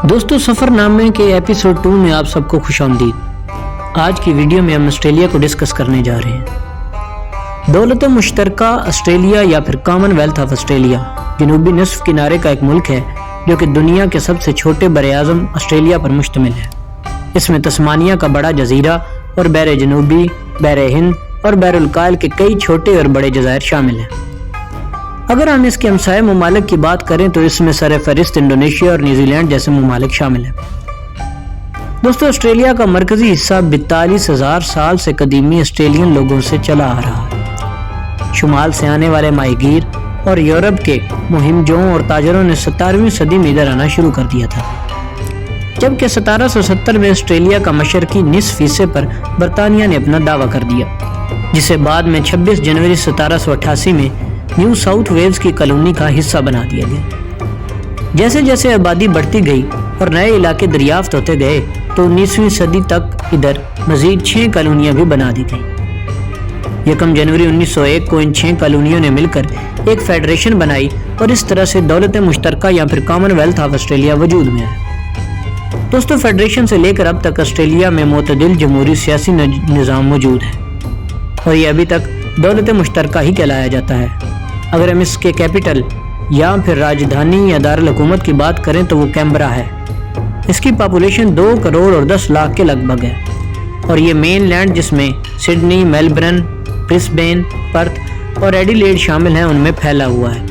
दोस्तों सफर नामे के एपिसोड 2 में आप सबको खुशामदीद। आज की वीडियो में हम ऑस्ट्रेलिया को डिस्कस करने जा रहे हैं। दौलत मुश्तरका ऑस्ट्रेलिया या फिर कॉमनवेल्थ ऑफ ऑस्ट्रेलिया जनूबी निस्फ किनारे का एक मुल्क है जो कि दुनिया के सबसे छोटे बरे-आज़म ऑस्ट्रेलिया पर मुश्तमिल है। इसमें तस्मानिया का बड़ा जजीरा और बैर जनूबी, बैर हिंद और बैरुल कायल के कई छोटे और बड़े जज़ायर शामिल हैं। अगर हम इसके हमसाये ममालिक की बात करें तो इसमें सरफहरिस्त इंडोनेशिया और न्यूजीलैंड जैसे ममालिक शामिल हैं। दोस्तों ऑस्ट्रेलिया का मरकजी हिस्सा 42,000 साल से कदीमी ऑस्ट्रेलियन लोगों से चला आ रहा है। शुमाल से आने वाले माहीगीर और यूरोप के मुहिमजों और ताजरों ने 17वीं सदी में इधर आना शुरू कर दिया था, जबकि 1770 में ऑस्ट्रेलिया का मशरकी निस्फ हिस्से पर बरतानिया ने अपना दावा कर दिया, जिसे बाद में 26 जनवरी 1788 में न्यू साउथ वेल्स की कॉलोनी का हिस्सा बना दिया गया। जैसे जैसे आबादी बढ़ती गई और नए इलाके दरियाफ्त होते गए तो 19वीं सदी तक इधर मजीद 6 कॉलोनियां भी बना दी गई। 1 जनवरी 1901 को इन 6 कॉलोनियों ने मिलकर एक फेडरेशन बनाई और इस तरह से दौलत मुश्तरका या फिर कॉमनवेल्थ ऑफ ऑस्ट्रेलिया वजूद में है। दोस्तों फेडरेशन से लेकर अब तक ऑस्ट्रेलिया में मोतदिल जमहूरी सियासी निज़ाम मौजूद है और ये अभी तक दौलत मुश्तरका ही कहलाया जाता है। अगर हम इसके कैपिटल या फिर राजधानी या दारुल हुकूमत की बात करें तो वो कैनबरा है। इसकी पॉपुलेशन 2 करोड़ और 10 लाख के लगभग है और ये मेन लैंड जिसमें सिडनी, मेलबर्न, ब्रिस्बेन, पर्थ और एडिलेड शामिल हैं उनमें फैला हुआ है।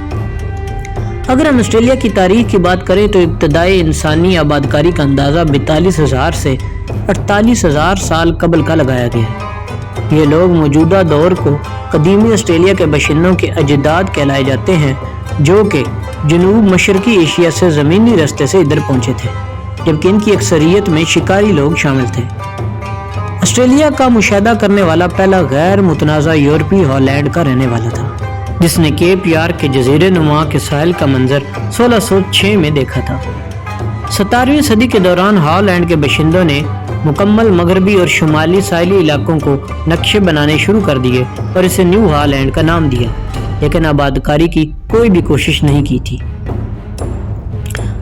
अगर हम ऑस्ट्रेलिया की तारीख की बात करें तो इब्तदाई इंसानी आबादकारी का अंदाज़ा 42,000 से 48,000 साल कबल का लगाया गया है। ये लोग मौजूदा दौर को कदीमी ऑस्ट्रेलिया के बशिंदों के अजदाद कहलाए जाते हैं, जो कि जनूब मशरकी एशिया से ज़मीनी रास्ते से इधर पहुंचे थे, जबकि इनकी अक्सरियत में शिकारी लोग शामिल थे। ऑस्ट्रेलिया का मुशाहदा करने वाला पहला गैर मुतनाज़ा यूरोपी हॉलैंड का रहने वाला था, जिसने केप यार्क के जजीरे नुमा के साहिल का मंजर 1606 में देखा था। 17वीं सदी के दौरान हॉलैंड के बशिंदों ने मुकम्मल मगरबी और शुमाली साहिली इलाकों को नक्शे बनाने शुरू कर दिए और इसे न्यू हॉलैंड का नाम दिया, लेकिन आबादकारी की कोई भी कोशिश नहीं की थी।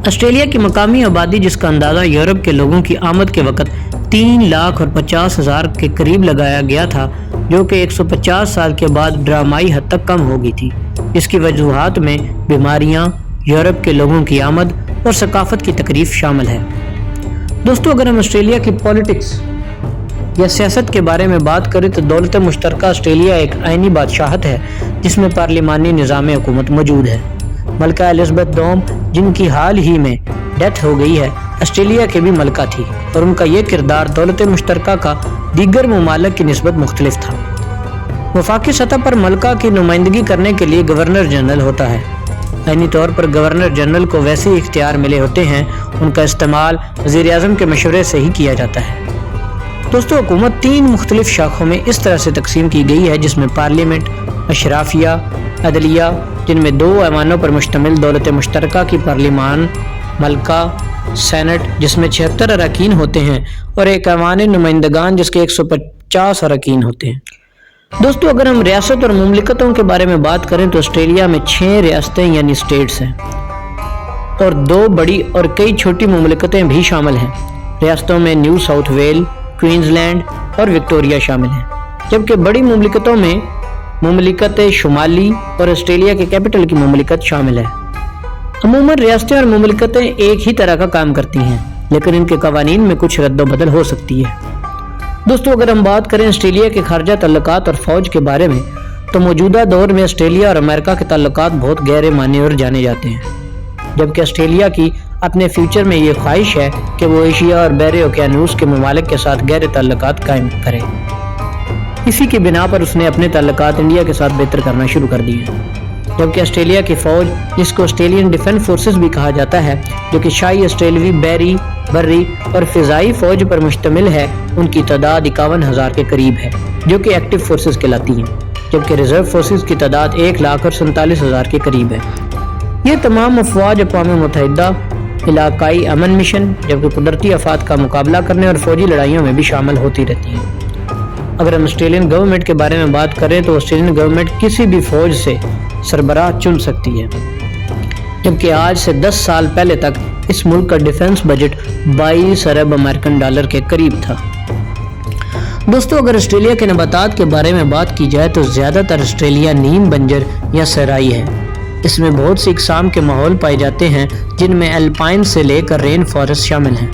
ऑस्ट्रेलिया की मकामी आबादी, जिसका अंदाज़ा यूरोप के लोगों की आमद के वक़्त 3,50,000 के करीब लगाया गया था, जो कि 150 साल के बाद ड्रामाई हद तक कम हो गई थी। इसकी वजूहात में बीमारियां, यूरोप के लोगों की आमद और सकाफत की तकरीफ शामिल है। दोस्तों अगर हम ऑस्ट्रेलिया की पॉलिटिक्स या सियासत के बारे में बात करें तो दौलत मुश्तरका ऑस्ट्रेलिया एक आइनी बादशाहत है जिसमें पार्लिमानी निज़ाम हुकूमत मौजूद है। मलका एलिज़ाबेथ दोम, जिनकी हाल ही में डेथ हो गई है, ऑस्ट्रेलिया के भी मलका थी और उनका ये किरदार दौलत मुश्तरका का दीगर ममालिक की निस्बत मुख्तलिफ था। वफाकी सतह पर मलका की नुमाइंदगी करने के लिए गवर्नर जनरल होता है। आईनी तौर पर गवर्नर जनरल को वैसे ही इख्तियार मिले होते हैं, उनका इस्तेमाल वज़ीर-ए-आज़म के मशवरे से ही किया जाता है। दोस्तों हुकूमत 3 मुख्तलिफ शाखों में इस तरह से तकसीम की गई है, जिसमें पार्लियामेंट, अशराफिया, अदलिया, जिनमें 2 ऐवानों पर मुश्तमिल दौलत मुश्तरका की पार्लिमान, मलका, सेनेट जिसमें 76 अरकान होते हैं और एक ऐवान नुमाइंदगान जिसके 150 अरकान होते हैं। दोस्तों अगर हम रियासत और मुमलिकतों के बारे में बात करें तो ऑस्ट्रेलिया में 6 रियासतें यानी स्टेट्स हैं और 2 बड़ी और कई छोटी मुमलिकतें भी शामिल हैं। रियासतों में न्यू साउथ वेल, क्वींसलैंड और विक्टोरिया शामिल हैं, जबकि बड़ी मुमलिकतों में मुमलिकत शुमाली और ऑस्ट्रेलिया के कैपिटल की मुमलिकत शामिल है। अमूमन रियासतें और मुमलिकतें एक ही तरह का काम करती हैं, लेकिन इनके कवानीन में कुछ रद्द-बदल हो सकती है। दोस्तों अगर हम बात करें ऑस्ट्रेलिया के खारजा तल्लुकात और फौज के बारे में तो मौजूदा दौर में ऑस्ट्रेलिया और अमेरिका के तल्लुकात बहुत गहरे माने और जाने जाते हैं, जबकि ऑस्ट्रेलिया की अपने फ्यूचर में ये ख्वाहिश है कि वो एशिया और बैरे ओकेयानूस के ममालिक के साथ गहरे तल्लुकात कायम करे। इसी की बिना पर उसने अपने तल्लुकात इंडिया के साथ बेहतर करना शुरू कर दिए, जबकि ऑस्ट्रेलिया की फौज, जिसको ऑस्ट्रेलियन डिफेंस फोर्सेस भी कहा जाता है, जो कि शाही ऑस्ट्रेलवी बैरी, बर्री और फिजाई फौज पर मुश्तमिल है, उनकी तादाद 51,000 के करीब है, जो कि एक्टिव फोर्सेस कहलाती हैं, जबकि रिजर्व फोर्सेस की तादाद 1,47,000 के करीब है। ये तमाम अफवाज अक़वाम मुत्तहिदा, इलाकाई अमन मिशन, जबकि कुदरती आफात का मुकाबला करने और फौजी लड़ाइयों में भी शामिल होती रहती हैं। अगर हम ऑस्ट्रेलियन गवर्नमेंट के बारे में बात करें तो ऑस्ट्रेलियन गवर्नमेंट किसी भी फौज से सरबराह चुन सकती है, जबकि आज से 10 साल पहले तक اس ملک کا ڈیفنس بجٹ 22 ارب امریکن ڈالر کے قریب تھا۔ دوستو اگر آسٹریلیا کے نباتات کے بارے میں بات کی جائے تو زیادہ تر آسٹریلیا نیم بنجر یا صحرائی ہے۔ اس میں بہت سی اقسام کے ماحول پائے جاتے ہیں جن میں الپائن سے لے کر رین فارسٹ شامل ہیں۔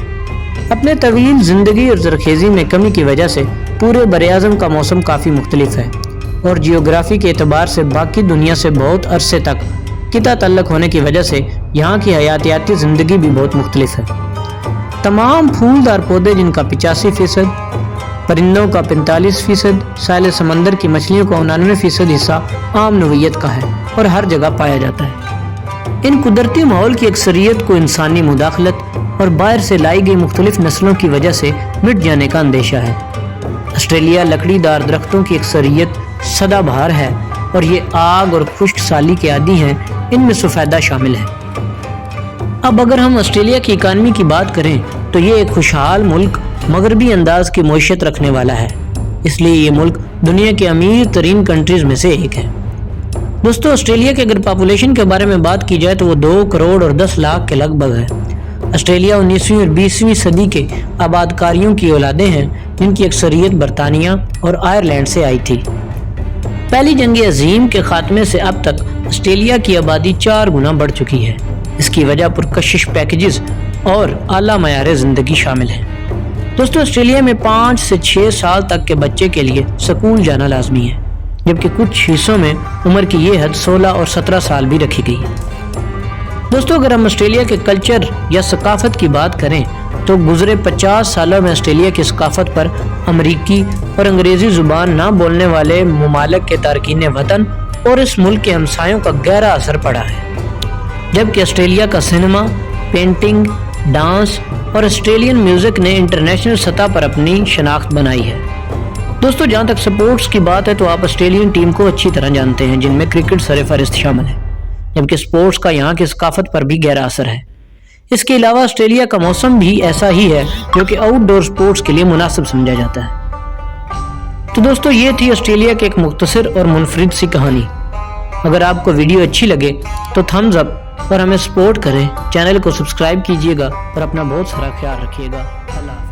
اپنے طویل زندگی اور زرخیزی میں کمی کی وجہ سے پورے براعظم کا موسم کافی مختلف ہے اور جیوگرافی کے اعتبار سے باقی دنیا سے بہت عرصے تک قطع تعلق ہونے کی وجہ سے یہاں کی حیاتیاتی زندگی بھی بہت مختلف ہے۔ تمام پھولدار پودے جن کا 85%، پرندوں کا 45%، ساحل سمندر کی مچھلیوں کا 99% حصہ عام نوعیت کا ہے اور ہر جگہ پایا جاتا ہے۔ ان قدرتی ماحول کی اکثریت کو انسانی مداخلت اور باہر سے لائی گئی مختلف نسلوں کی وجہ سے مٹ جانے کا اندیشہ ہے۔ آسٹریلیا لکڑی دار درختوں کی اکثریت سدا بہار ہے اور یہ آگ اور خشک سالی کے عادی ہیں، ان میں سفیدہ شامل ہے۔ اب اگر ہم آسٹریلیا کی اکانومی کی بات کریں تو یہ ایک خوشحال ملک مغربی انداز کی معیشت رکھنے والا ہے، اس لیے یہ ملک دنیا کے امیر ترین کنٹریز میں سے ایک ہے۔ دوستو آسٹریلیا کے اگر پاپولیشن کے بارے میں بات کی جائے تو وہ 2 کروڑ اور 10 لاکھ کے لگ بھگ ہے۔ آسٹریلیا 19ویں اور 20ویں صدی کے آبادکاریوں کی اولادیں ہیں جن کی اکثریت برطانیہ اور آئرلینڈ سے آئی تھی۔ پہلی جنگ عظیم کے خاتمے سے اب تک آسٹریلیا کی آبادی 4 گنا بڑھ چکی ہے۔ اس کی وجہ پرکشش پیکیجز اور اعلیٰ معیار زندگی شامل ہیں۔ دوستو آسٹریلیا میں 5 سے 6 سال تک کے بچے کے لیے سکول جانا لازمی ہے، جبکہ کچھ حصوں میں عمر کی یہ حد 16 اور 17 سال بھی رکھی گئی ہے۔ دوستو اگر ہم آسٹریلیا کے کلچر یا ثقافت کی بات کریں تو گزرے 50 سالوں میں آسٹریلیا کی ثقافت پر امریکی اور انگریزی زبان نہ بولنے والے ممالک کے تارکین وطن اور اس ملک کے ہمسایوں کا گہرا اثر پڑا ہے، جبکہ آسٹریلیا کا سینما، پینٹنگ، ڈانس اور آسٹریلین میوزک نے انٹرنیشنل سطح پر اپنی شناخت بنائی ہے۔ دوستو جہاں تک سپورٹس کی بات ہے تو آپ آسٹریلین ٹیم کو اچھی طرح جانتے ہیں جن میں کرکٹ سرفہرست شامل ہے، جبکہ سپورٹس کا یہاں کی ثقافت پر بھی گہرا اثر ہے۔ اس کے علاوہ آسٹریلیا کا موسم بھی ایسا ہی ہے جو کہ آؤٹ ڈور سپورٹس کے لیے مناسب سمجھا جاتا ہے۔ تو دوستو یہ تھی آسٹریلیا کی ایک مختصر اور منفرد سی کہانی۔ اگر آپ کو ویڈیو اچھی لگے تو تھمز اپ اور ہمیں سپورٹ کریں، چینل کو سبسکرائب کیجیے گا اور اپنا بہت سارا خیال رکھیے گا۔ اللہ حافظ۔